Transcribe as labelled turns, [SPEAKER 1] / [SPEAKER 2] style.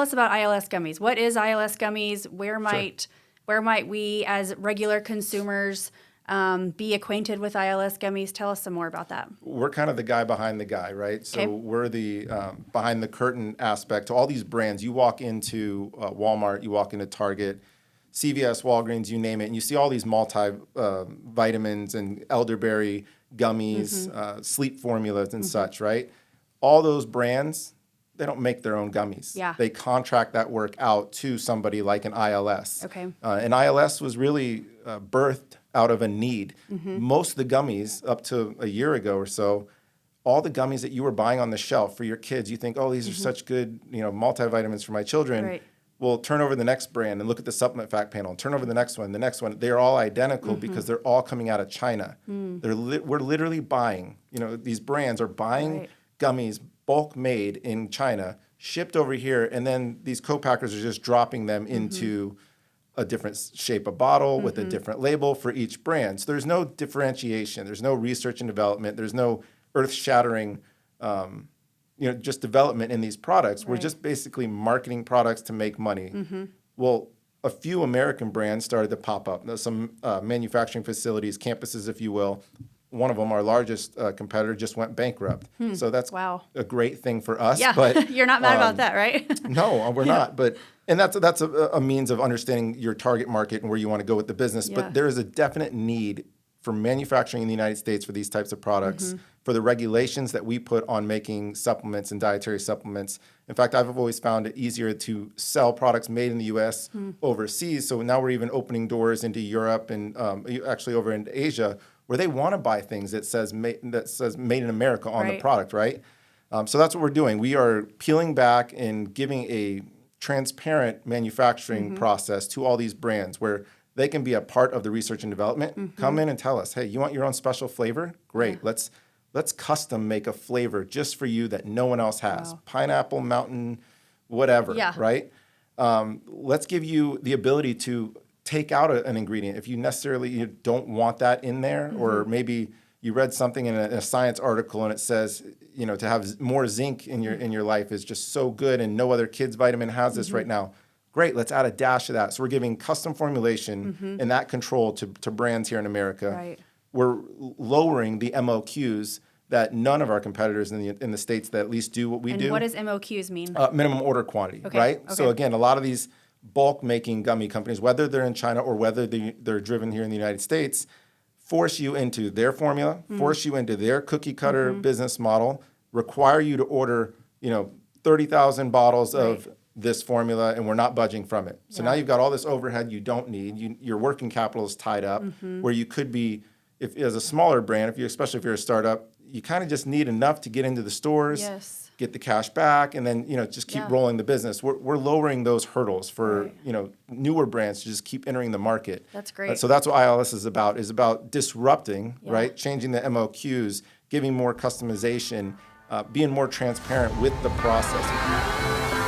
[SPEAKER 1] us about ILS Gummies. What is ILS Gummies? Where might we as regular consumers be acquainted with ILS Gummies? Tell us some more about that.
[SPEAKER 2] We're kind of the guy behind the guy, right? So
[SPEAKER 1] Okay.
[SPEAKER 2] we're the behind the curtain aspect to all these brands. You walk into Walmart, you walk into Target, CVS, Walgreens, you name it, and you see all these vitamins and elderberry gummies, sleep formulas and such, right? All those brands, they don't make their own gummies.
[SPEAKER 1] Yeah.
[SPEAKER 2] They contract that work out to somebody like an ILS.
[SPEAKER 1] Okay.
[SPEAKER 2] And ILS was really birthed out of a need. Most of the gummies, up to a year ago or so, all the gummies that you were buying on the shelf for your kids, you think, oh, these are such good, multivitamins for my children.
[SPEAKER 1] Right.
[SPEAKER 2] Well, turn over the next brand and look at the supplement fact panel. Turn over the next one. They're all identical because they're all coming out of China. We're literally buying, these brands are buying gummies bulk made in China, shipped over here, and then these co-packers are just dropping them into a different shape of bottle with a different label for each brand. So there's no differentiation. There's no research and development. There's no earth-shattering just development in these products. We're just basically marketing products to make money. Well, a few American brands started to pop up. There's some manufacturing facilities, campuses, if you will. One of them, our largest competitor, just went bankrupt. So that's a great thing for us.
[SPEAKER 1] Yeah,
[SPEAKER 2] but
[SPEAKER 1] you're not mad about that, right?
[SPEAKER 2] No, we're not. And that's a means of understanding your target market and where you want to go with the business.
[SPEAKER 1] Yeah.
[SPEAKER 2] But there is a definite need for manufacturing in the United States for these types of products, for the regulations that we put on making supplements and dietary supplements. In fact, I've always found it easier to sell products made in the U.S. overseas. So now we're even opening doors into Europe and actually over into Asia, where they want to buy things that says made in America on the product, right? So that's what we're doing. We are peeling back and giving a transparent manufacturing process to all these brands where they can be a part of the research and development. Come in and tell us, hey, you want your own special flavor? Great. Let's custom make a flavor just for you that no one else has. Pineapple, mountain, whatever, right? Let's give you the ability to take out an ingredient if you necessarily don't want that in there, or maybe you read something in a science article and it says, to have more zinc in your life is just so good and no other kid's vitamin has this right now. Great, let's add a dash of that. So we're giving custom formulation and that control to brands here in America.
[SPEAKER 1] Right.
[SPEAKER 2] We're lowering the MOQs that none of our competitors in the States that at least do what we do.
[SPEAKER 1] And what does MOQs mean?
[SPEAKER 2] Minimum order quantity, right? Okay. So again, a lot of these bulk making gummy companies, whether they're in China or whether they're driven here in the United States, force you into their formula, force you into their cookie cutter business model, require you to order, 30,000 bottles of this formula, and we're not budging from it. So now you've got all this overhead you don't need. Your working capital is tied up, where you could be, if as a smaller brand, especially if you're a startup, you kind of just need enough to get into the stores, get the cash back, and then just keep rolling the business. We're lowering those hurdles for newer brands to just keep entering the market.
[SPEAKER 1] That's great.
[SPEAKER 2] So that's what ILS is about disrupting, right? Changing the MOQs, giving more customization, being more transparent with the process.